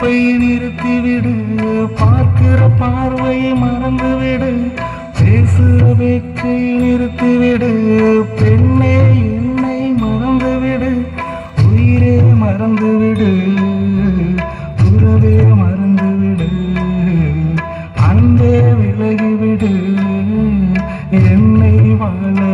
சிரிப்பை நிறுத்திவிடு, பார்க்கிற பார்வையை மறந்துவிடு, பேசுகிற பேச்சை நிறுத்திவிடு, பெண்ணே என்னை மறந்துவிடு, உயிரே மறந்துவிடு, உறவே மறந்துவிடு, அன்பே விலகிவிடு, என்னை வாழ